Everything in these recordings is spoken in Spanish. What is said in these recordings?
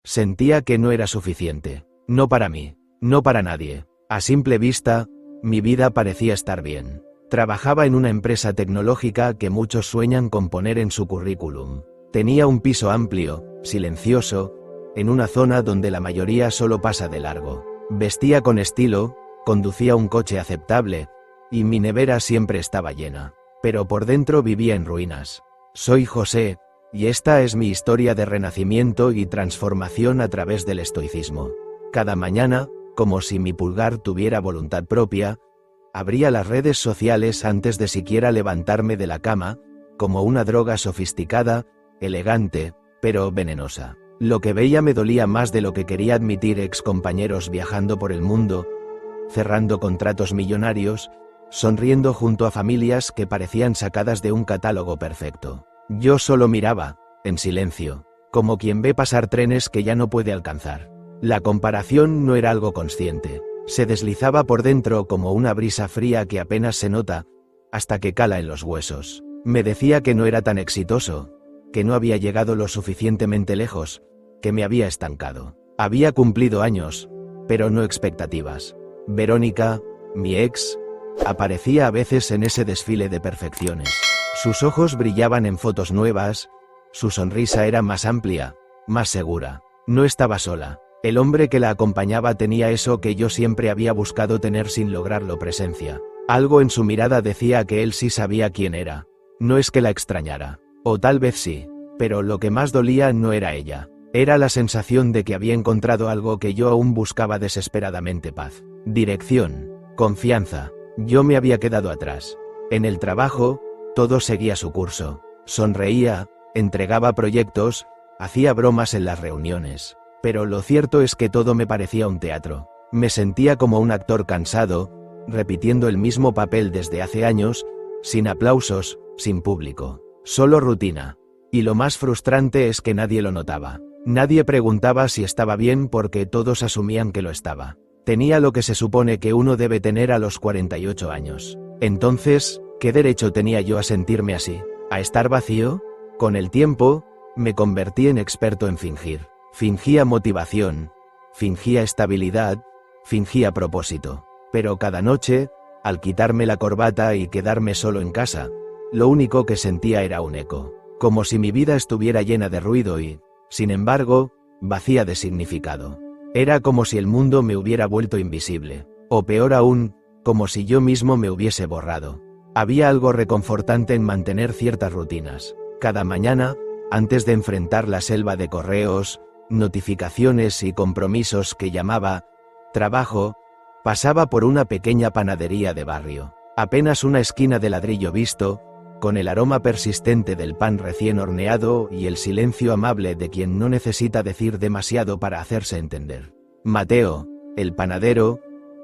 Sentía que no era suficiente. No para mí. No para nadie. A simple vista, mi vida parecía estar bien. Trabajaba en una empresa tecnológica que muchos sueñan con poner en su currículum. Tenía un piso amplio, silencioso, en una zona donde la mayoría solo pasa de largo. Vestía con estilo, conducía un coche aceptable, y mi nevera siempre estaba llena. Pero por dentro vivía en ruinas. Soy José, y esta es mi historia de renacimiento y transformación a través del estoicismo. Cada mañana, como si mi pulgar tuviera voluntad propia, abría las redes sociales antes de siquiera levantarme de la cama, como una droga sofisticada, elegante, pero venenosa. Lo que veía me dolía más de lo que quería admitir. Excompañeros viajando por el mundo, cerrando contratos millonarios, sonriendo junto a familias que parecían sacadas de un catálogo perfecto. Yo solo miraba, en silencio, como quien ve pasar trenes que ya no puede alcanzar. La comparación no era algo consciente. Se deslizaba por dentro como una brisa fría que apenas se nota, hasta que cala en los huesos. Me decía que no era tan exitoso, que no había llegado lo suficientemente lejos, que me había estancado. Había cumplido años, pero no expectativas. Verónica, mi ex, aparecía a veces en ese desfile de perfecciones. Sus ojos brillaban en fotos nuevas, su sonrisa era más amplia, más segura. No estaba sola. El hombre que la acompañaba tenía eso que yo siempre había buscado tener sin lograrlo: presencia. Algo en su mirada decía que él sí sabía quién era. No es que la extrañara, o tal vez sí, pero lo que más dolía no era ella. Era la sensación de que había encontrado algo que yo aún buscaba desesperadamente: paz, dirección, confianza. Yo me había quedado atrás. En el trabajo, todo seguía su curso. Sonreía, entregaba proyectos, hacía bromas en las reuniones. Pero lo cierto es que todo me parecía un teatro. Me sentía como un actor cansado, repitiendo el mismo papel desde hace años, sin aplausos, sin público. Solo rutina. Y lo más frustrante es que nadie lo notaba. Nadie preguntaba si estaba bien porque todos asumían que lo estaba. Tenía lo que se supone que uno debe tener a los 48 años. Entonces, ¿qué derecho tenía yo a sentirme así? ¿A estar vacío? Con el tiempo, me convertí en experto en fingir. Fingía motivación, fingía estabilidad, fingía propósito. Pero cada noche, al quitarme la corbata y quedarme solo en casa, lo único que sentía era un eco. Como si mi vida estuviera llena de ruido y, sin embargo, vacía de significado. Era como si el mundo me hubiera vuelto invisible. O peor aún, como si yo mismo me hubiese borrado. Había algo reconfortante en mantener ciertas rutinas. Cada mañana, antes de enfrentar la selva de correos, notificaciones y compromisos que llamaba trabajo, pasaba por una pequeña panadería de barrio. Apenas una esquina de ladrillo visto, con el aroma persistente del pan recién horneado y el silencio amable de quien no necesita decir demasiado para hacerse entender. Mateo, el panadero,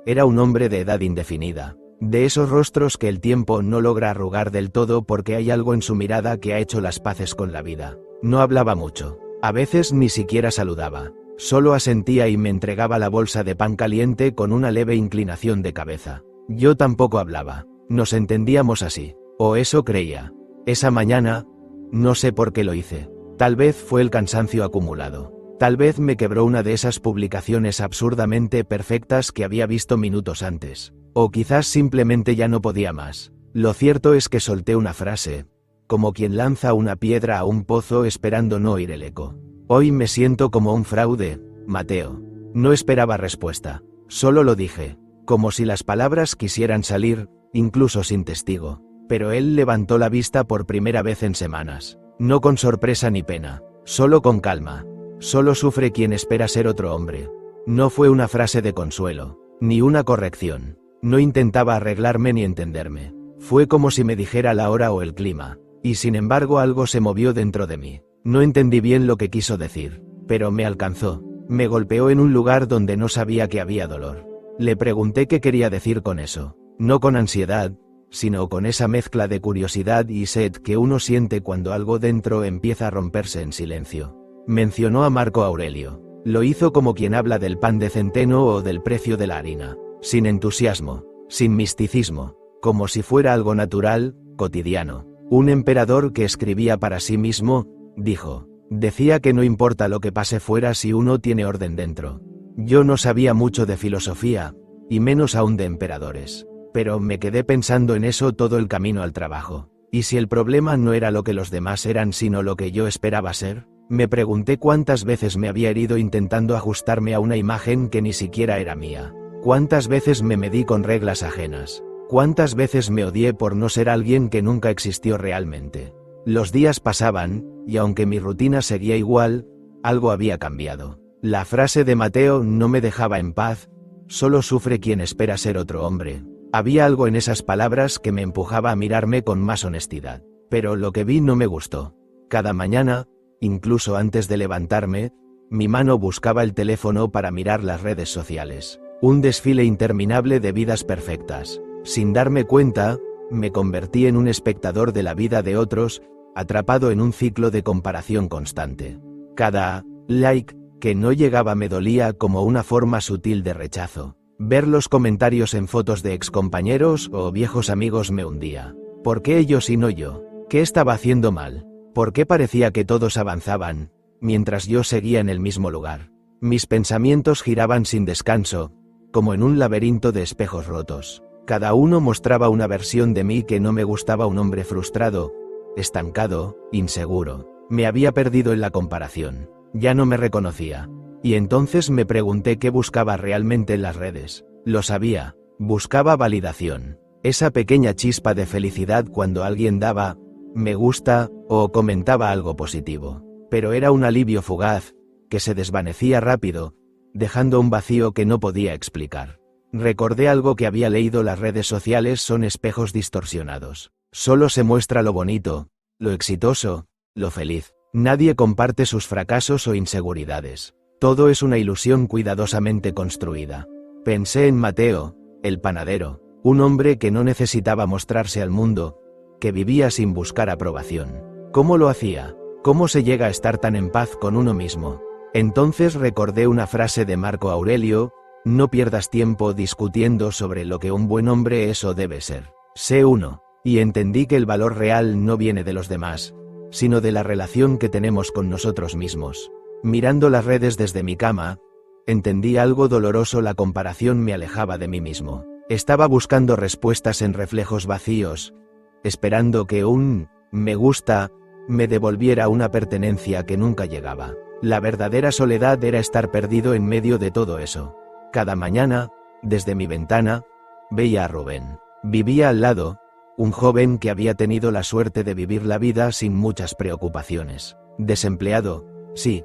era un hombre de edad indefinida, de esos rostros que el tiempo no logra arrugar del todo porque hay algo en su mirada que ha hecho las paces con la vida. No hablaba mucho, a veces ni siquiera saludaba, solo asentía y me entregaba la bolsa de pan caliente con una leve inclinación de cabeza. Yo tampoco hablaba, nos entendíamos así. O eso creía. Esa mañana, no sé por qué lo hice. Tal vez fue el cansancio acumulado. Tal vez me quebró una de esas publicaciones absurdamente perfectas que había visto minutos antes. O quizás simplemente ya no podía más. Lo cierto es que solté una frase, como quien lanza una piedra a un pozo esperando no oír el eco. Hoy me siento como un fraude, Mateo. No esperaba respuesta. Solo lo dije, como si las palabras quisieran salir, incluso sin testigo. Pero él levantó la vista por primera vez en semanas. No con sorpresa ni pena, solo con calma. Solo sufre quien espera ser otro hombre. No fue una frase de consuelo, ni una corrección. No intentaba arreglarme ni entenderme. Fue como si me dijera la hora o el clima. Y sin embargo algo se movió dentro de mí. No entendí bien lo que quiso decir, pero me alcanzó. Me golpeó en un lugar donde no sabía que había dolor. Le pregunté qué quería decir con eso. No con ansiedad, sino con esa mezcla de curiosidad y sed que uno siente cuando algo dentro empieza a romperse en silencio. Mencionó a Marco Aurelio. Lo hizo como quien habla del pan de centeno o del precio de la harina, sin entusiasmo, sin misticismo, como si fuera algo natural, cotidiano. Un emperador que escribía para sí mismo, dijo, Decía que no importa lo que pase fuera si uno tiene orden dentro. Yo no sabía mucho de filosofía, y menos aún de emperadores. Pero me quedé pensando en eso todo el camino al trabajo. ¿Y si el problema no era lo que los demás eran sino lo que yo esperaba ser? Me pregunté cuántas veces me había herido intentando ajustarme a una imagen que ni siquiera era mía. Cuántas veces me medí con reglas ajenas. Cuántas veces me odié por no ser alguien que nunca existió realmente. Los días pasaban, y aunque mi rutina seguía igual, algo había cambiado. La frase de Mateo no me dejaba en paz: solo sufre quien espera ser otro hombre. Había algo en esas palabras que me empujaba a mirarme con más honestidad. Pero lo que vi no me gustó. Cada mañana, incluso antes de levantarme, mi mano buscaba el teléfono para mirar las redes sociales. Un desfile interminable de vidas perfectas. Sin darme cuenta, me convertí en un espectador de la vida de otros, atrapado en un ciclo de comparación constante. Cada like que no llegaba me dolía como una forma sutil de rechazo. Ver los comentarios en fotos de excompañeros o viejos amigos me hundía. ¿Por qué ellos y no yo? ¿Qué estaba haciendo mal? ¿Por qué parecía que todos avanzaban, mientras yo seguía en el mismo lugar? Mis pensamientos giraban sin descanso, como en un laberinto de espejos rotos. Cada uno mostraba una versión de mí que no me gustaba: un hombre frustrado, estancado, inseguro. Me había perdido en la comparación. Ya no me reconocía. Y entonces me pregunté qué buscaba realmente en las redes. Lo sabía. Buscaba validación. Esa pequeña chispa de felicidad cuando alguien daba me gusta o comentaba algo positivo. Pero era un alivio fugaz, que se desvanecía rápido, dejando un vacío que no podía explicar. Recordé algo que había leído: las redes sociales son espejos distorsionados. Solo se muestra lo bonito, lo exitoso, lo feliz. Nadie comparte sus fracasos o inseguridades. Todo es una ilusión cuidadosamente construida. Pensé en Mateo, el panadero, un hombre que no necesitaba mostrarse al mundo, que vivía sin buscar aprobación. ¿Cómo lo hacía? ¿Cómo se llega a estar tan en paz con uno mismo? Entonces recordé una frase de Marco Aurelio: no pierdas tiempo discutiendo sobre lo que un buen hombre es o debe ser. Sé uno. Y entendí que el valor real no viene de los demás, sino de la relación que tenemos con nosotros mismos. Mirando las redes desde mi cama, entendí algo doloroso: la comparación me alejaba de mí mismo. Estaba buscando respuestas en reflejos vacíos, esperando que un me gusta me devolviera una pertenencia que nunca llegaba. La verdadera soledad era estar perdido en medio de todo eso. Cada mañana, desde mi ventana, veía a Rubén. Vivía al lado, un joven que había tenido la suerte de vivir la vida sin muchas preocupaciones. Desempleado, sí,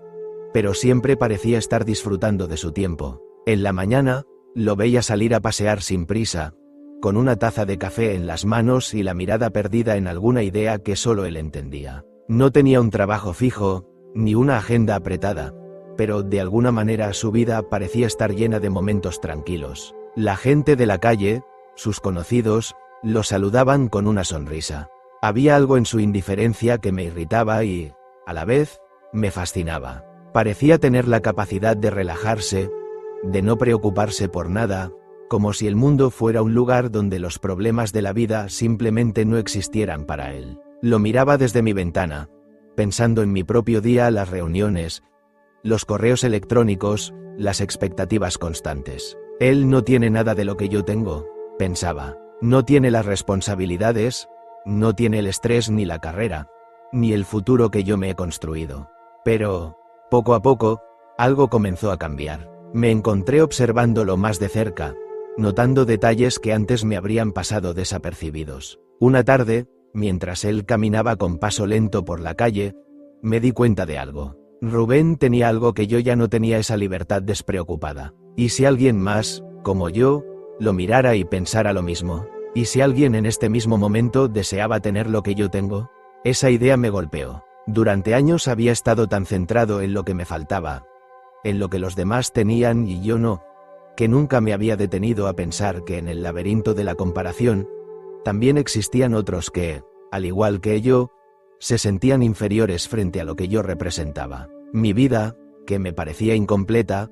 pero siempre parecía estar disfrutando de su tiempo. En la mañana, lo veía salir a pasear sin prisa, con una taza de café en las manos y la mirada perdida en alguna idea que solo él entendía. No tenía un trabajo fijo, ni una agenda apretada, pero de alguna manera su vida parecía estar llena de momentos tranquilos. La gente de la calle, sus conocidos, lo saludaban con una sonrisa. Había algo en su indiferencia que me irritaba y, a la vez, me fascinaba. Parecía tener la capacidad de relajarse, de no preocuparse por nada, como si el mundo fuera un lugar donde los problemas de la vida simplemente no existieran para él. Lo miraba desde mi ventana, pensando en mi propio día, las reuniones, los correos electrónicos, las expectativas constantes. Él no tiene nada de lo que yo tengo, pensaba. No tiene las responsabilidades, no tiene el estrés ni la carrera, ni el futuro que yo me he construido. Pero, poco a poco, algo comenzó a cambiar. Me encontré observándolo más de cerca, notando detalles que antes me habrían pasado desapercibidos. Una tarde, mientras él caminaba con paso lento por la calle, me di cuenta de algo. Rubén tenía algo que yo ya no tenía: esa libertad despreocupada. ¿Y si alguien más, como yo, lo mirara y pensara lo mismo? ¿Y si alguien en este mismo momento deseaba tener lo que yo tengo? Esa idea me golpeó. Durante años había estado tan centrado en lo que me faltaba, en lo que los demás tenían y yo no, que nunca me había detenido a pensar que en el laberinto de la comparación, también existían otros que, al igual que yo, se sentían inferiores frente a lo que yo representaba. Mi vida, que me parecía incompleta,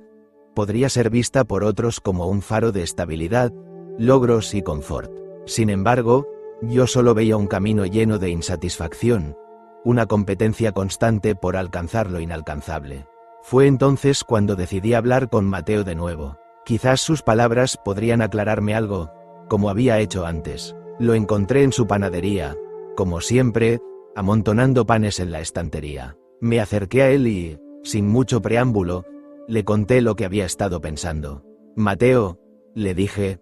podría ser vista por otros como un faro de estabilidad, logros y confort. Sin embargo, yo solo veía un camino lleno de insatisfacción, una competencia constante por alcanzar lo inalcanzable. Fue entonces cuando decidí hablar con Mateo de nuevo. Quizás sus palabras podrían aclararme algo, como había hecho antes. Lo encontré en su panadería, como siempre, amontonando panes en la estantería. Me acerqué a él y, sin mucho preámbulo, le conté lo que había estado pensando. Mateo, le dije,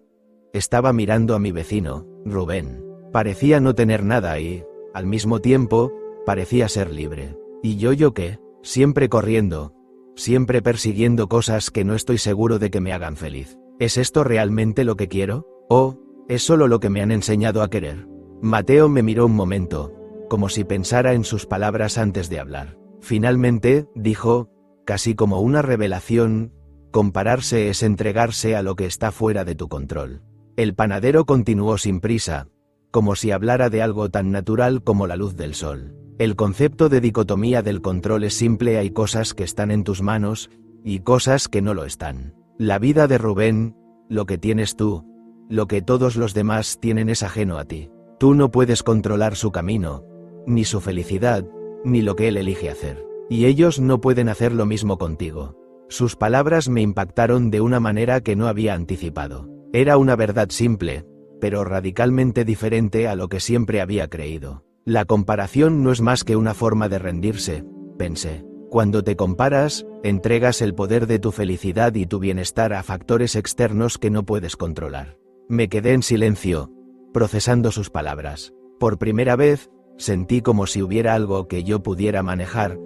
estaba mirando a mi vecino, Rubén. Parecía no tener nada y, al mismo tiempo, parecía ser libre. ¿Y yo qué? Siempre corriendo, siempre persiguiendo cosas que no estoy seguro de que me hagan feliz. ¿Es esto realmente lo que quiero? ¿O es solo lo que me han enseñado a querer? Mateo me miró un momento, como si pensara en sus palabras antes de hablar. Finalmente, dijo, casi como una revelación, compararse es entregarse a lo que está fuera de tu control. El panadero continuó sin prisa, como si hablara de algo tan natural como la luz del sol. El concepto de dicotomía del control es simple: hay cosas que están en tus manos, y cosas que no lo están. La vida de Rubén, lo que tienes tú, lo que todos los demás tienen es ajeno a ti. Tú no puedes controlar su camino, ni su felicidad, ni lo que él elige hacer. Y ellos no pueden hacer lo mismo contigo. Sus palabras me impactaron de una manera que no había anticipado. Era una verdad simple, pero radicalmente diferente a lo que siempre había creído. La comparación no es más que una forma de rendirse, pensé. Cuando te comparas, entregas el poder de tu felicidad y tu bienestar a factores externos que no puedes controlar. Me quedé en silencio, procesando sus palabras. Por primera vez, sentí como si hubiera algo que yo pudiera manejar,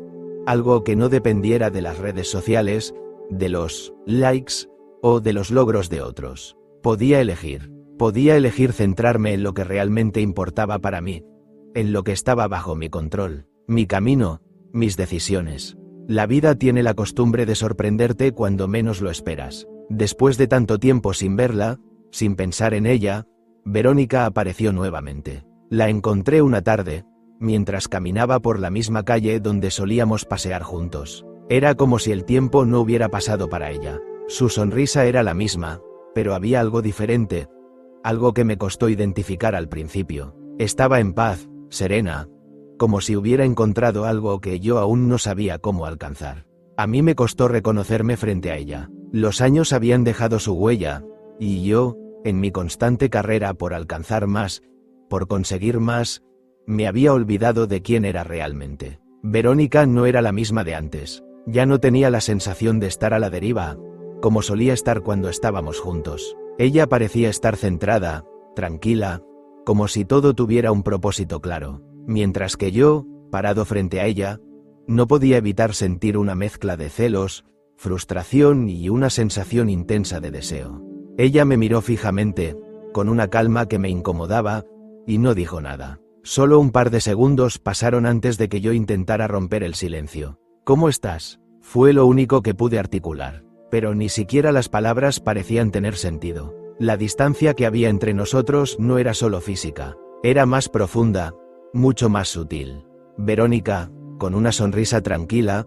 algo que no dependiera de las redes sociales, de los likes o de los logros de otros. Podía elegir centrarme en lo que realmente importaba para mí, en lo que estaba bajo mi control, mi camino, mis decisiones. La vida tiene la costumbre de sorprenderte cuando menos lo esperas. Después de tanto tiempo sin verla, sin pensar en ella, Verónica apareció nuevamente. La encontré una tarde, mientras caminaba por la misma calle donde solíamos pasear juntos. Era como si el tiempo no hubiera pasado para ella. Su sonrisa era la misma, pero había algo diferente, algo que me costó identificar al principio. Estaba en paz, serena, como si hubiera encontrado algo que yo aún no sabía cómo alcanzar. A mí me costó reconocerme frente a ella. Los años habían dejado su huella, y yo, en mi constante carrera por alcanzar más, por conseguir más, me había olvidado de quién era realmente. Verónica no era la misma de antes. Ya no tenía la sensación de estar a la deriva, como solía estar cuando estábamos juntos. Ella parecía estar centrada, tranquila, como si todo tuviera un propósito claro, mientras que yo, parado frente a ella, no podía evitar sentir una mezcla de celos, frustración y una sensación intensa de deseo. Ella me miró fijamente, con una calma que me incomodaba, y no dijo nada. Solo un par de segundos pasaron antes de que yo intentara romper el silencio. ¿Cómo estás? Fue lo único que pude articular. Pero ni siquiera las palabras parecían tener sentido. La distancia que había entre nosotros no era solo física, era más profunda, mucho más sutil. Verónica, con una sonrisa tranquila,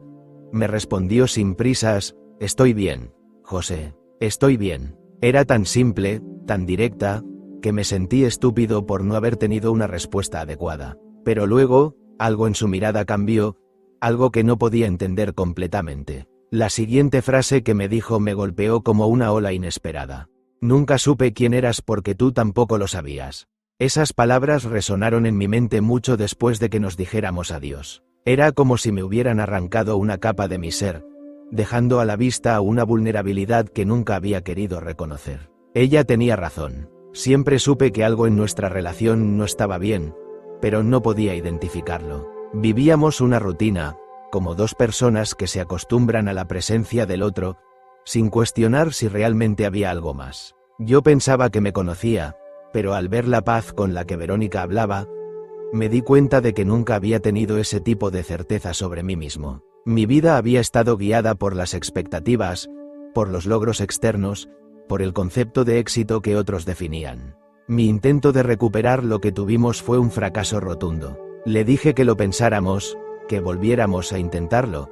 me respondió sin prisas: estoy bien, José, estoy bien. Era tan simple, tan directa, que me sentí estúpido por no haber tenido una respuesta adecuada. Pero luego, algo en su mirada cambió, algo que no podía entender completamente. La siguiente frase que me dijo me golpeó como una ola inesperada. Nunca supe quién eras porque tú tampoco lo sabías. Esas palabras resonaron en mi mente mucho después de que nos dijéramos adiós. Era como si me hubieran arrancado una capa de mi ser, dejando a la vista una vulnerabilidad que nunca había querido reconocer. Ella tenía razón. Siempre supe que algo en nuestra relación no estaba bien, pero no podía identificarlo. Vivíamos una rutina, como dos personas que se acostumbran a la presencia del otro, sin cuestionar si realmente había algo más. Yo pensaba que me conocía, pero al ver la paz con la que Verónica hablaba, me di cuenta de que nunca había tenido ese tipo de certeza sobre mí mismo. Mi vida había estado guiada por las expectativas, por los logros externos, por el concepto de éxito que otros definían. Mi intento de recuperar lo que tuvimos fue un fracaso rotundo. Le dije que lo pensáramos, que volviéramos a intentarlo,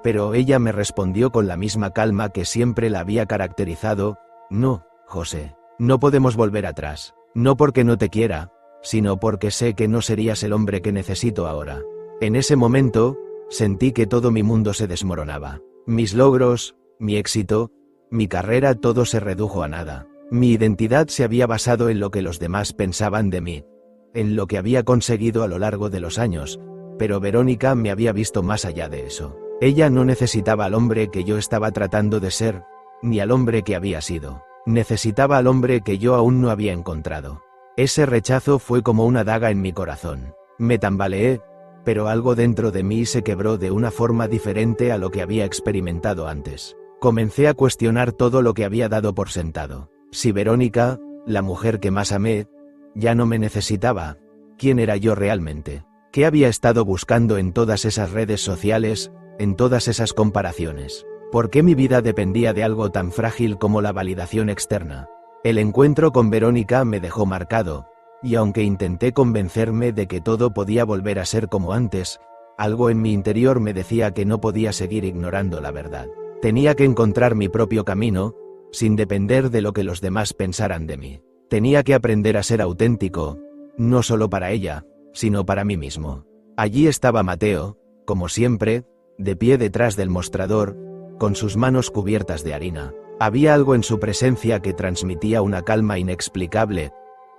pero ella me respondió con la misma calma que siempre la había caracterizado: no, José, no podemos volver atrás, no porque no te quiera, sino porque sé que no serías el hombre que necesito ahora. En ese momento, sentí que todo mi mundo se desmoronaba. Mis logros, mi éxito, mi carrera, todo se redujo a nada. Mi identidad se había basado en lo que los demás pensaban de mí, en lo que había conseguido a lo largo de los años, pero Verónica me había visto más allá de eso. Ella no necesitaba al hombre que yo estaba tratando de ser, ni al hombre que había sido. Necesitaba al hombre que yo aún no había encontrado. Ese rechazo fue como una daga en mi corazón. Me tambaleé, pero algo dentro de mí se quebró de una forma diferente a lo que había experimentado antes. Comencé a cuestionar todo lo que había dado por sentado. Si Verónica, la mujer que más amé, ya no me necesitaba, ¿quién era yo realmente? ¿Qué había estado buscando en todas esas redes sociales, en todas esas comparaciones? ¿Por qué mi vida dependía de algo tan frágil como la validación externa? El encuentro con Verónica me dejó marcado, y aunque intenté convencerme de que todo podía volver a ser como antes, algo en mi interior me decía que no podía seguir ignorando la verdad. Tenía que encontrar mi propio camino, sin depender de lo que los demás pensaran de mí. Tenía que aprender a ser auténtico, no solo para ella, sino para mí mismo. Allí estaba Mateo, como siempre, de pie detrás del mostrador, con sus manos cubiertas de harina. Había algo en su presencia que transmitía una calma inexplicable,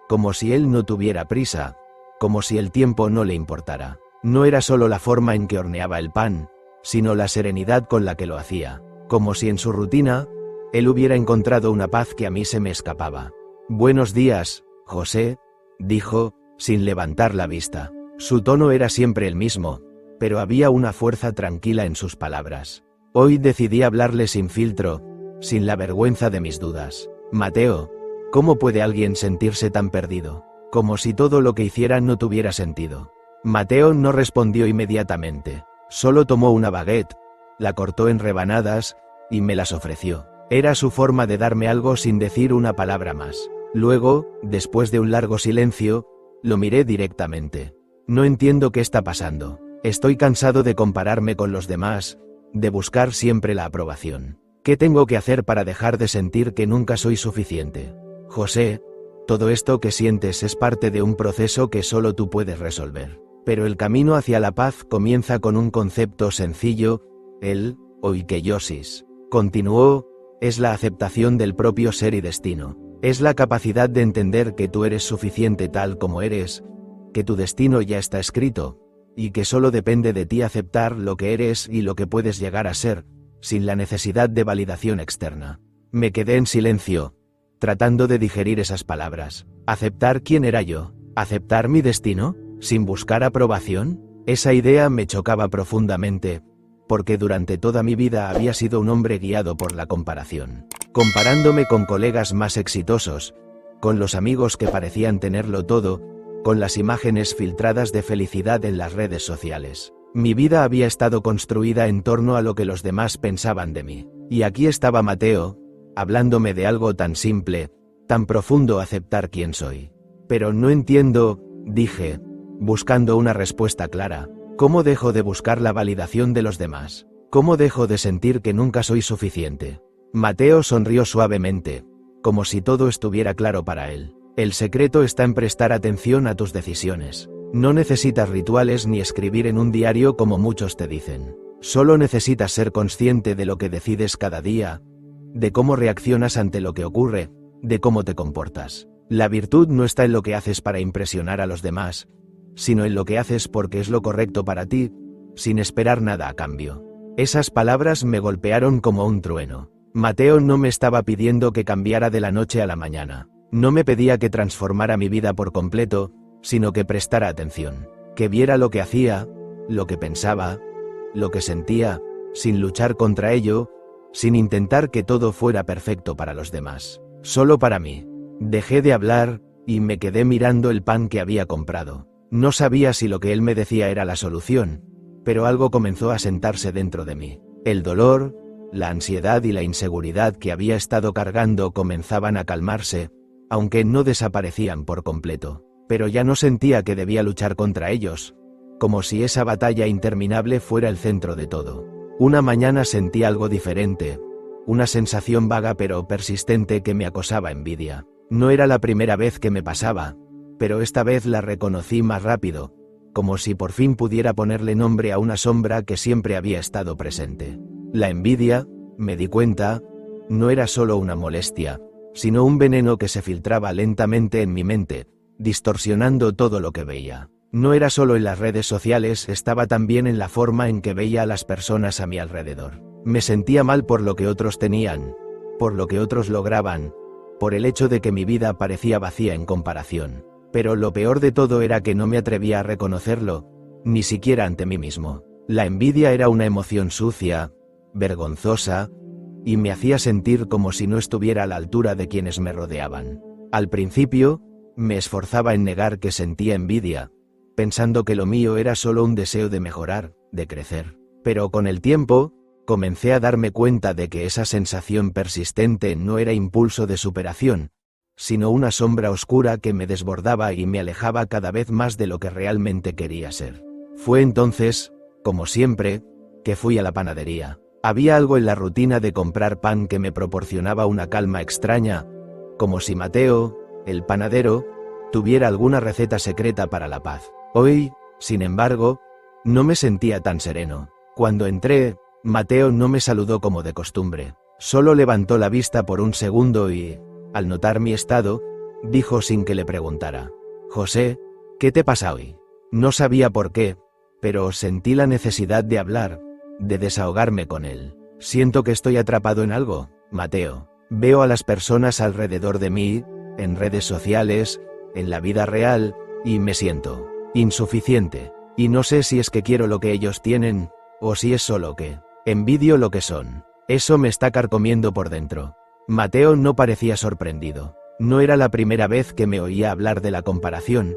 como si él no tuviera prisa, como si el tiempo no le importara. No era solo la forma en que horneaba el pan, sino la serenidad con la que lo hacía, como si en su rutina, él hubiera encontrado una paz que a mí se me escapaba. «Buenos días, José», dijo, sin levantar la vista. Su tono era siempre el mismo, pero había una fuerza tranquila en sus palabras. Hoy decidí hablarle sin filtro, sin la vergüenza de mis dudas. «Mateo, ¿cómo puede alguien sentirse tan perdido? Como si todo lo que hiciera no tuviera sentido». Mateo no respondió inmediatamente. Solo tomó una baguette, la cortó en rebanadas, y me las ofreció. Era su forma de darme algo sin decir una palabra más. Luego, después de un largo silencio, lo miré directamente. «No entiendo qué está pasando. Estoy cansado de compararme con los demás, de buscar siempre la aprobación. ¿Qué tengo que hacer para dejar de sentir que nunca soy suficiente? José, todo esto que sientes es parte de un proceso que solo tú puedes resolver. Pero el camino hacia la paz comienza con un concepto sencillo, el oikeiosis». Continuó, «es la aceptación del propio ser y destino. Es la capacidad de entender que tú eres suficiente tal como eres, que tu destino ya está escrito, y que solo depende de ti aceptar lo que eres y lo que puedes llegar a ser, sin la necesidad de validación externa». Me quedé en silencio, tratando de digerir esas palabras. ¿Aceptar quién era yo? ¿Aceptar mi destino? ¿Sin buscar aprobación? Esa idea me chocaba profundamente, porque durante toda mi vida había sido un hombre guiado por la comparación, comparándome con colegas más exitosos, con los amigos que parecían tenerlo todo, con las imágenes filtradas de felicidad en las redes sociales. Mi vida había estado construida en torno a lo que los demás pensaban de mí. Y aquí estaba Mateo, hablándome de algo tan simple, tan profundo: aceptar quién soy. «Pero no entiendo», dije, buscando una respuesta clara. «¿Cómo dejo de buscar la validación de los demás? ¿Cómo dejo de sentir que nunca soy suficiente?» Mateo sonrió suavemente, como si todo estuviera claro para él. «El secreto está en prestar atención a tus decisiones. No necesitas rituales ni escribir en un diario como muchos te dicen. Solo necesitas ser consciente de lo que decides cada día, de cómo reaccionas ante lo que ocurre, de cómo te comportas. La virtud no está en lo que haces para impresionar a los demás, sino en lo que haces porque es lo correcto para ti, sin esperar nada a cambio». Esas palabras me golpearon como un trueno. Mateo no me estaba pidiendo que cambiara de la noche a la mañana. No me pedía que transformara mi vida por completo, sino que prestara atención, que viera lo que hacía, lo que pensaba, lo que sentía, sin luchar contra ello, sin intentar que todo fuera perfecto para los demás, solo para mí. Dejé de hablar, y me quedé mirando el pan que había comprado. No sabía si lo que él me decía era la solución, pero algo comenzó a sentarse dentro de mí. El dolor, la ansiedad y la inseguridad que había estado cargando comenzaban a calmarse, aunque no desaparecían por completo. Pero ya no sentía que debía luchar contra ellos, como si esa batalla interminable fuera el centro de todo. Una mañana sentí algo diferente, una sensación vaga pero persistente que me acosaba envidia. No era la primera vez que me pasaba, pero esta vez la reconocí más rápido, como si por fin pudiera ponerle nombre a una sombra que siempre había estado presente. La envidia, me di cuenta, no era solo una molestia, sino un veneno que se filtraba lentamente en mi mente, distorsionando todo lo que veía. No era solo en las redes sociales, estaba también en la forma en que veía a las personas a mi alrededor. Me sentía mal por lo que otros tenían, por lo que otros lograban, por el hecho de que mi vida parecía vacía en comparación. Pero lo peor de todo era que no me atrevía a reconocerlo, ni siquiera ante mí mismo. La envidia era una emoción sucia, vergonzosa, y me hacía sentir como si no estuviera a la altura de quienes me rodeaban. Al principio, me esforzaba en negar que sentía envidia, pensando que lo mío era solo un deseo de mejorar, de crecer. Pero con el tiempo, comencé a darme cuenta de que esa sensación persistente no era impulso de superación, sino una sombra oscura que me desbordaba y me alejaba cada vez más de lo que realmente quería ser. Fue entonces, como siempre, que fui a la panadería. Había algo en la rutina de comprar pan que me proporcionaba una calma extraña, como si Mateo, el panadero, tuviera alguna receta secreta para la paz. Hoy, sin embargo, no me sentía tan sereno. Cuando entré, Mateo no me saludó como de costumbre. Solo levantó la vista por un segundo y, al notar mi estado, dijo sin que le preguntara: «José, ¿qué te pasa hoy?». No sabía por qué, pero sentí la necesidad de hablar, de desahogarme con él. «Siento que estoy atrapado en algo, Mateo. Veo a las personas alrededor de mí, en redes sociales, en la vida real, y me siento insuficiente. Y no sé si es que quiero lo que ellos tienen, o si es solo que envidio lo que son. Eso me está carcomiendo por dentro». Mateo no parecía sorprendido. No era la primera vez que me oía hablar de la comparación,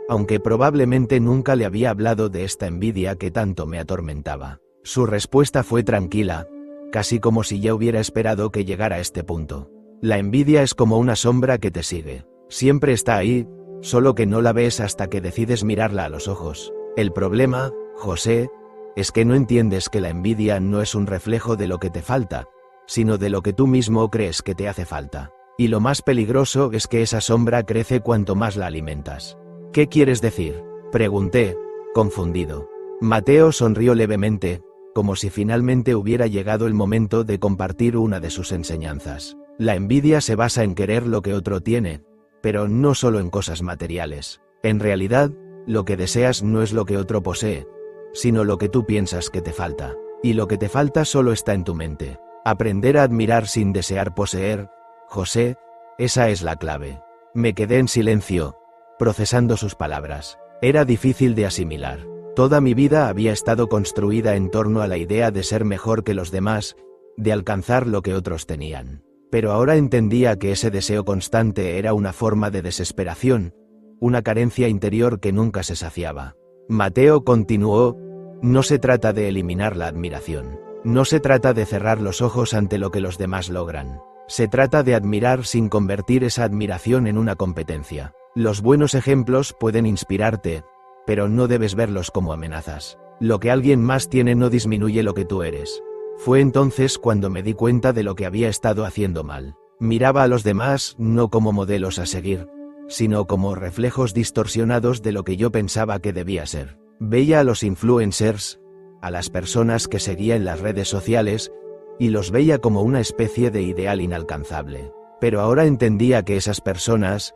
aunque probablemente nunca le había hablado de esta envidia que tanto me atormentaba. Su respuesta fue tranquila, casi como si ya hubiera esperado que llegara a este punto. «La envidia es como una sombra que te sigue. Siempre está ahí, solo que no la ves hasta que decides mirarla a los ojos. El problema, José, es que no entiendes que la envidia no es un reflejo de lo que te falta, sino de lo que tú mismo crees que te hace falta. Y lo más peligroso es que esa sombra crece cuanto más la alimentas». «¿Qué quieres decir?», pregunté, confundido. Mateo sonrió levemente, como si finalmente hubiera llegado el momento de compartir una de sus enseñanzas. «La envidia se basa en querer lo que otro tiene, pero no solo en cosas materiales. En realidad, lo que deseas no es lo que otro posee, sino lo que tú piensas que te falta. Y lo que te falta solo está en tu mente. Aprender a admirar sin desear poseer, José, esa es la clave». Me quedé en silencio, procesando sus palabras. Era difícil de asimilar. Toda mi vida había estado construida en torno a la idea de ser mejor que los demás, de alcanzar lo que otros tenían. Pero ahora entendía que ese deseo constante era una forma de desesperación, una carencia interior que nunca se saciaba. Mateo continuó: «No se trata de eliminar la admiración. No se trata de cerrar los ojos ante lo que los demás logran. Se trata de admirar sin convertir esa admiración en una competencia. Los buenos ejemplos pueden inspirarte, pero no debes verlos como amenazas. Lo que alguien más tiene no disminuye lo que tú eres». Fue entonces cuando me di cuenta de lo que había estado haciendo mal. Miraba a los demás no como modelos a seguir, sino como reflejos distorsionados de lo que yo pensaba que debía ser. Veía a los influencers, a las personas que seguía en las redes sociales, y los veía como una especie de ideal inalcanzable. Pero ahora entendía que esas personas,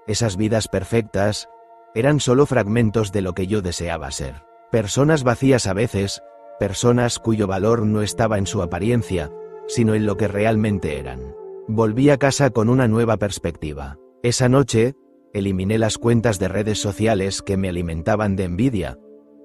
esas vidas perfectas, eran solo fragmentos de lo que yo deseaba ser. Personas vacías a veces, personas cuyo valor no estaba en su apariencia, sino en lo que realmente eran. Volví a casa con una nueva perspectiva. Esa noche, eliminé las cuentas de redes sociales que me alimentaban de envidia,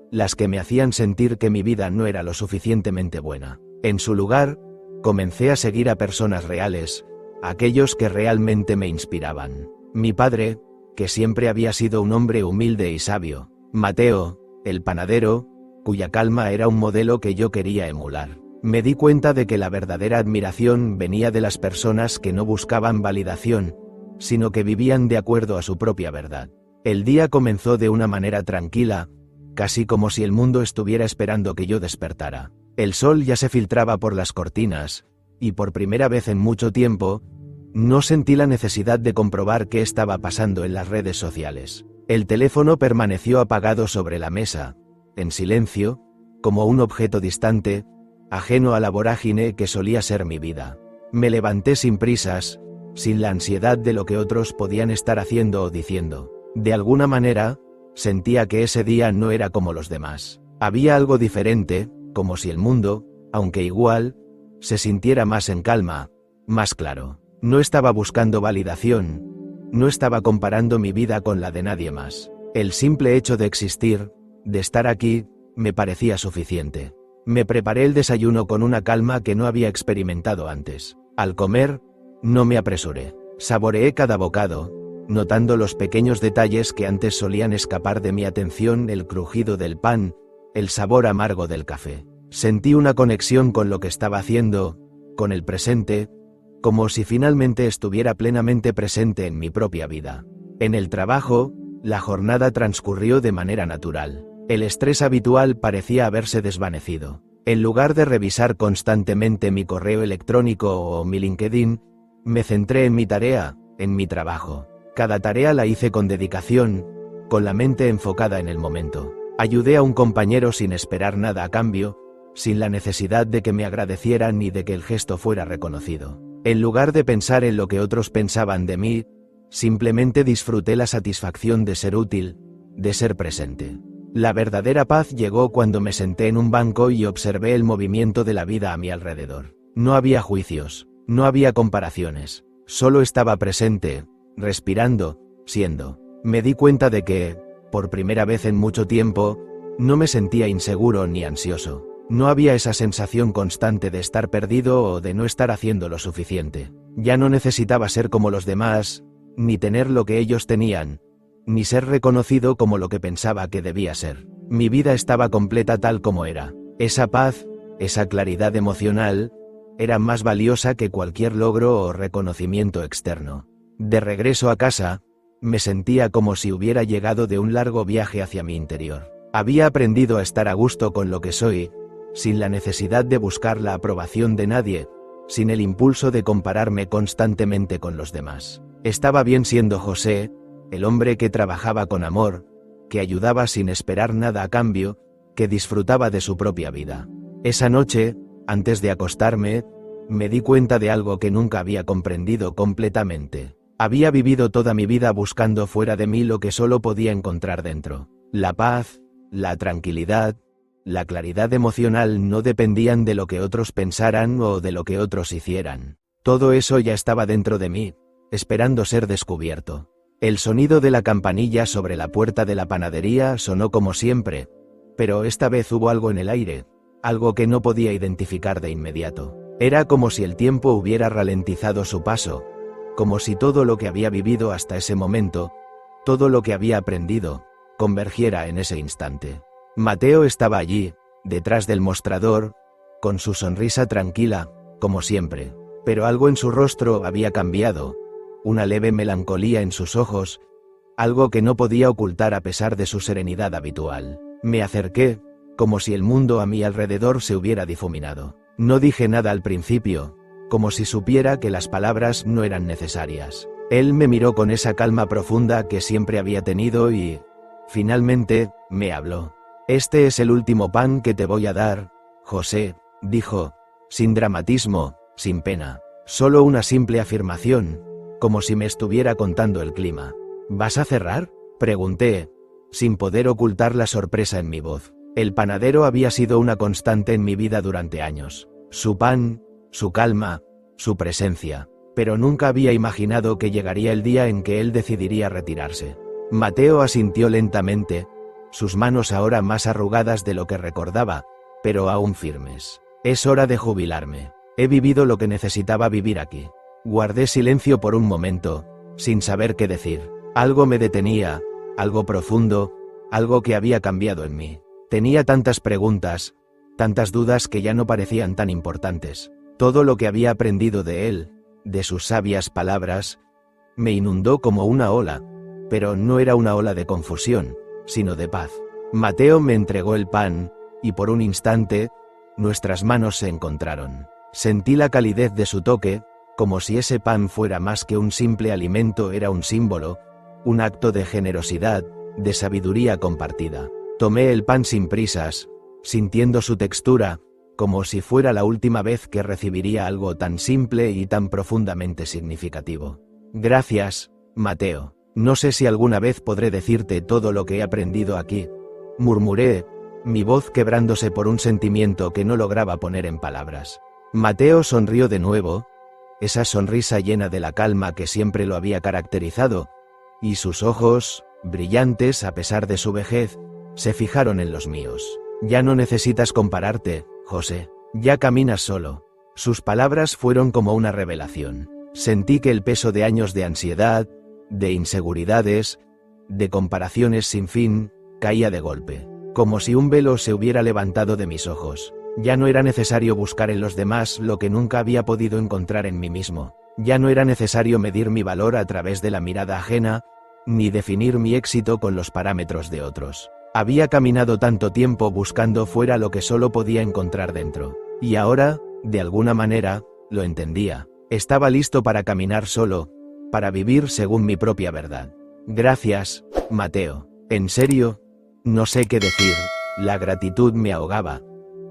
las que me hacían sentir que mi vida no era lo suficientemente buena. En su lugar, comencé a seguir a personas reales, aquellos que realmente me inspiraban. Mi padre, que siempre había sido un hombre humilde y sabio. Mateo, el panadero, cuya calma era un modelo que yo quería emular. Me di cuenta de que la verdadera admiración venía de las personas que no buscaban validación, sino que vivían de acuerdo a su propia verdad. El día comenzó de una manera tranquila, casi como si el mundo estuviera esperando que yo despertara. El sol ya se filtraba por las cortinas, y por primera vez en mucho tiempo, no sentí la necesidad de comprobar qué estaba pasando en las redes sociales. El teléfono permaneció apagado sobre la mesa, en silencio, como un objeto distante, ajeno a la vorágine que solía ser mi vida. Me levanté sin prisas, sin la ansiedad de lo que otros podían estar haciendo o diciendo. De alguna manera, sentía que ese día no era como los demás. Había algo diferente, como si el mundo, aunque igual, se sintiera más en calma, más claro. No estaba buscando validación, no estaba comparando mi vida con la de nadie más. El simple hecho de existir, de estar aquí, me parecía suficiente. Me preparé el desayuno con una calma que no había experimentado antes. Al comer, no me apresuré. Saboreé cada bocado, notando los pequeños detalles que antes solían escapar de mi atención: el crujido del pan, el sabor amargo del café. Sentí una conexión con lo que estaba haciendo, con el presente, como si finalmente estuviera plenamente presente en mi propia vida. En el trabajo, la jornada transcurrió de manera natural. El estrés habitual parecía haberse desvanecido. En lugar de revisar constantemente mi correo electrónico o mi LinkedIn, me centré en mi tarea, en mi trabajo. Cada tarea la hice con dedicación, con la mente enfocada en el momento. Ayudé a un compañero sin esperar nada a cambio, sin la necesidad de que me agradecieran ni de que el gesto fuera reconocido. En lugar de pensar en lo que otros pensaban de mí, simplemente disfruté la satisfacción de ser útil, de ser presente. La verdadera paz llegó cuando me senté en un banco y observé el movimiento de la vida a mi alrededor. No había juicios, no había comparaciones, solo estaba presente, respirando, siendo. Me di cuenta de que, por primera vez en mucho tiempo, no me sentía inseguro ni ansioso. No había esa sensación constante de estar perdido o de no estar haciendo lo suficiente. Ya no necesitaba ser como los demás, ni tener lo que ellos tenían, ni ser reconocido como lo que pensaba que debía ser. Mi vida estaba completa tal como era. Esa paz, esa claridad emocional, era más valiosa que cualquier logro o reconocimiento externo. De regreso a casa, me sentía como si hubiera llegado de un largo viaje hacia mi interior. Había aprendido a estar a gusto con lo que soy, sin la necesidad de buscar la aprobación de nadie, sin el impulso de compararme constantemente con los demás. Estaba bien siendo José, el hombre que trabajaba con amor, que ayudaba sin esperar nada a cambio, que disfrutaba de su propia vida. Esa noche, antes de acostarme, me di cuenta de algo que nunca había comprendido completamente. Había vivido toda mi vida buscando fuera de mí lo que solo podía encontrar dentro. La paz, la tranquilidad, la claridad emocional no dependían de lo que otros pensaran o de lo que otros hicieran. Todo eso ya estaba dentro de mí, esperando ser descubierto. El sonido de la campanilla sobre la puerta de la panadería sonó como siempre, pero esta vez hubo algo en el aire, algo que no podía identificar de inmediato. Era como si el tiempo hubiera ralentizado su paso, como si todo lo que había vivido hasta ese momento, todo lo que había aprendido, convergiera en ese instante. Mateo estaba allí, detrás del mostrador, con su sonrisa tranquila, como siempre, pero algo en su rostro había cambiado, una leve melancolía en sus ojos, algo que no podía ocultar a pesar de su serenidad habitual. Me acerqué, como si el mundo a mi alrededor se hubiera difuminado. No dije nada al principio, como si supiera que las palabras no eran necesarias. Él me miró con esa calma profunda que siempre había tenido y, finalmente, me habló. «Este es el último pan que te voy a dar, José», dijo, sin dramatismo, sin pena. Solo una simple afirmación, como si me estuviera contando el clima. «¿Vas a cerrar?», pregunté, sin poder ocultar la sorpresa en mi voz. El panadero había sido una constante en mi vida durante años. Su pan, su calma, su presencia. Pero nunca había imaginado que llegaría el día en que él decidiría retirarse. Mateo asintió lentamente, sus manos ahora más arrugadas de lo que recordaba, pero aún firmes. «Es hora de jubilarme. He vivido lo que necesitaba vivir aquí». Guardé silencio por un momento, sin saber qué decir. Algo me detenía, algo profundo, algo que había cambiado en mí. Tenía tantas preguntas, tantas dudas que ya no parecían tan importantes. Todo lo que había aprendido de él, de sus sabias palabras, me inundó como una ola, pero no era una ola de confusión, sino de paz. Mateo me entregó el pan, y por un instante, nuestras manos se encontraron. Sentí la calidez de su toque, como si ese pan fuera más que un simple alimento, era un símbolo, un acto de generosidad, de sabiduría compartida. Tomé el pan sin prisas, sintiendo su textura, como si fuera la última vez que recibiría algo tan simple y tan profundamente significativo. Gracias, Mateo. No sé si alguna vez podré decirte todo lo que he aprendido aquí, murmuré, mi voz quebrándose por un sentimiento que no lograba poner en palabras. Mateo sonrió de nuevo, esa sonrisa llena de la calma que siempre lo había caracterizado, y sus ojos, brillantes a pesar de su vejez, se fijaron en los míos. Ya no necesitas compararte, José. Ya caminas solo. Sus palabras fueron como una revelación. Sentí que el peso de años de ansiedad, de inseguridades, de comparaciones sin fin, caía de golpe. Como si un velo se hubiera levantado de mis ojos. Ya no era necesario buscar en los demás lo que nunca había podido encontrar en mí mismo. Ya no era necesario medir mi valor a través de la mirada ajena, ni definir mi éxito con los parámetros de otros. Había caminado tanto tiempo buscando fuera lo que solo podía encontrar dentro. Y ahora, de alguna manera, lo entendía. Estaba listo para caminar solo, para vivir según mi propia verdad. Gracias, Mateo. En serio, no sé qué decir, la gratitud me ahogaba,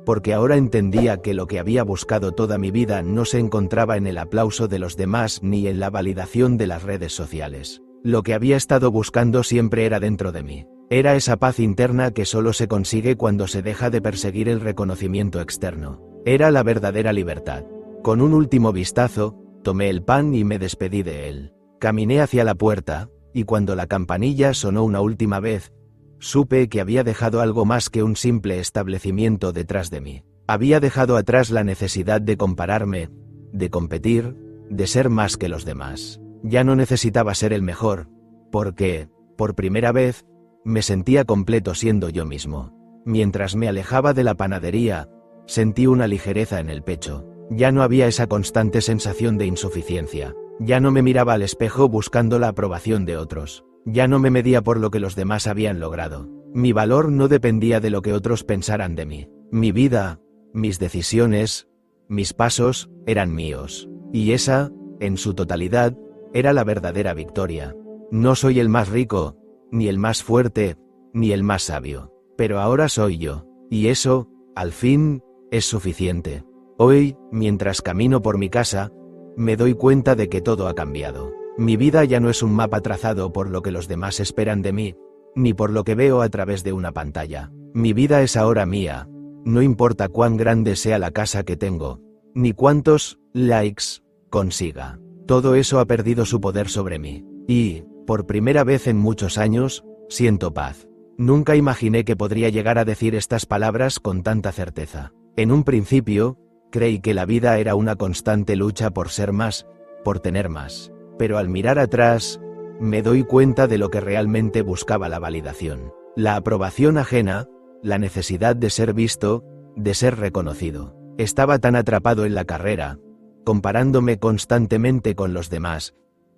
porque ahora entendía que lo que había buscado toda mi vida no se encontraba en el aplauso de los demás ni en la validación de las redes sociales. Lo que había estado buscando siempre era dentro de mí. Era esa paz interna que solo se consigue cuando se deja de perseguir el reconocimiento externo. Era la verdadera libertad. Con un último vistazo, tomé el pan y me despedí de él. Caminé hacia la puerta, y cuando la campanilla sonó una última vez, supe que había dejado algo más que un simple establecimiento detrás de mí. Había dejado atrás la necesidad de compararme, de competir, de ser más que los demás. Ya no necesitaba ser el mejor, porque, por primera vez, me sentía completo siendo yo mismo. Mientras me alejaba de la panadería, sentí una ligereza en el pecho. Ya no había esa constante sensación de insuficiencia. Ya no me miraba al espejo buscando la aprobación de otros. Ya no me medía por lo que los demás habían logrado. Mi valor no dependía de lo que otros pensaran de mí. Mi vida, mis decisiones, mis pasos, eran míos. Y esa, en su totalidad, era la verdadera victoria. No soy el más rico, ni el más fuerte, ni el más sabio. Pero ahora soy yo. Y eso, al fin, es suficiente. Hoy, mientras camino por mi casa, me doy cuenta de que todo ha cambiado. Mi vida ya no es un mapa trazado por lo que los demás esperan de mí, ni por lo que veo a través de una pantalla. Mi vida es ahora mía, no importa cuán grande sea la casa que tengo, ni cuántos likes consiga. Todo eso ha perdido su poder sobre mí. Y, por primera vez en muchos años, siento paz. Nunca imaginé que podría llegar a decir estas palabras con tanta certeza. En un principio, creí que la vida era una constante lucha por ser más, por tener más. Pero al mirar atrás, me doy cuenta de lo que realmente buscaba la validación. La aprobación ajena, la necesidad de ser visto, de ser reconocido. Estaba tan atrapado en la carrera, comparándome constantemente con los demás,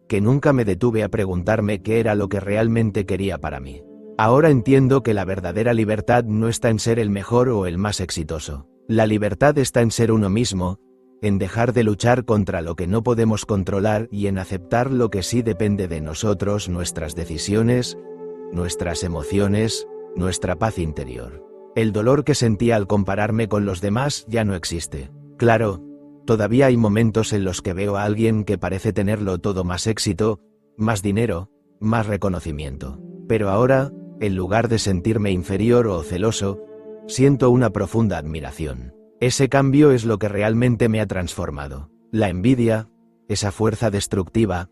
que nunca me detuve a preguntarme qué era lo que realmente quería para mí. Ahora entiendo que la verdadera libertad no está en ser el mejor o el más exitoso. La libertad está en ser uno mismo, en dejar de luchar contra lo que no podemos controlar y en aceptar lo que sí depende de nosotros, nuestras decisiones, nuestras emociones, nuestra paz interior. El dolor que sentía al compararme con los demás ya no existe. Claro, todavía hay momentos en los que veo a alguien que parece tenerlo todo: más éxito, más dinero, más reconocimiento. Pero ahora, en lugar de sentirme inferior o celoso, siento una profunda admiración. Ese cambio es lo que realmente me ha transformado. La envidia, esa fuerza destructiva,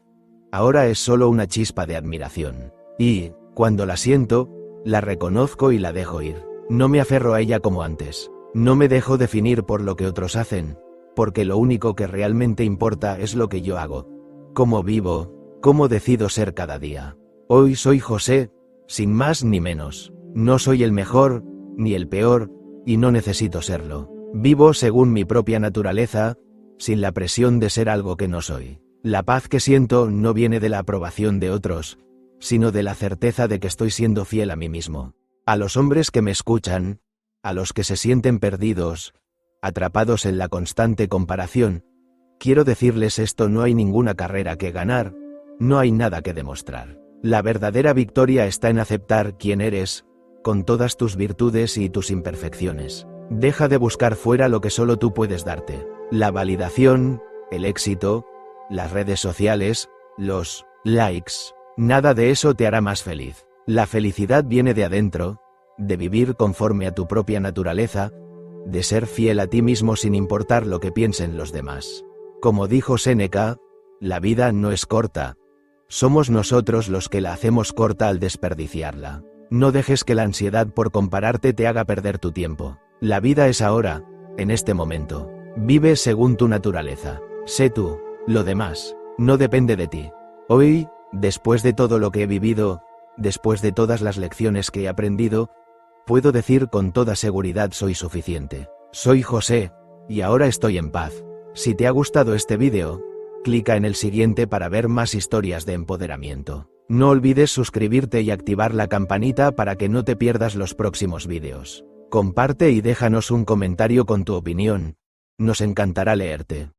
ahora es solo una chispa de admiración. Y, cuando la siento, la reconozco y la dejo ir. No me aferro a ella como antes. No me dejo definir por lo que otros hacen, porque lo único que realmente importa es lo que yo hago. Cómo vivo, cómo decido ser cada día. Hoy soy José, sin más ni menos. No soy el mejor, ni el peor, y no necesito serlo. Vivo según mi propia naturaleza, sin la presión de ser algo que no soy. La paz que siento no viene de la aprobación de otros, sino de la certeza de que estoy siendo fiel a mí mismo. A los hombres que me escuchan, a los que se sienten perdidos, atrapados en la constante comparación, quiero decirles esto: no hay ninguna carrera que ganar, no hay nada que demostrar. La verdadera victoria está en aceptar quién eres, con todas tus virtudes y tus imperfecciones. Deja de buscar fuera lo que solo tú puedes darte. La validación, el éxito, las redes sociales, los likes, nada de eso te hará más feliz. La felicidad viene de adentro, de vivir conforme a tu propia naturaleza, de ser fiel a ti mismo sin importar lo que piensen los demás. Como dijo Séneca, la vida no es corta. Somos nosotros los que la hacemos corta al desperdiciarla. No dejes que la ansiedad por compararte te haga perder tu tiempo. La vida es ahora, en este momento. Vive según tu naturaleza. Sé tú. Lo demás no depende de ti. Hoy, después de todo lo que he vivido, después de todas las lecciones que he aprendido, puedo decir con toda seguridad soy suficiente. Soy José, y ahora estoy en paz. Si te ha gustado este vídeo, clica en el siguiente para ver más historias de empoderamiento. No olvides suscribirte y activar la campanita para que no te pierdas los próximos vídeos. Comparte y déjanos un comentario con tu opinión. Nos encantará leerte.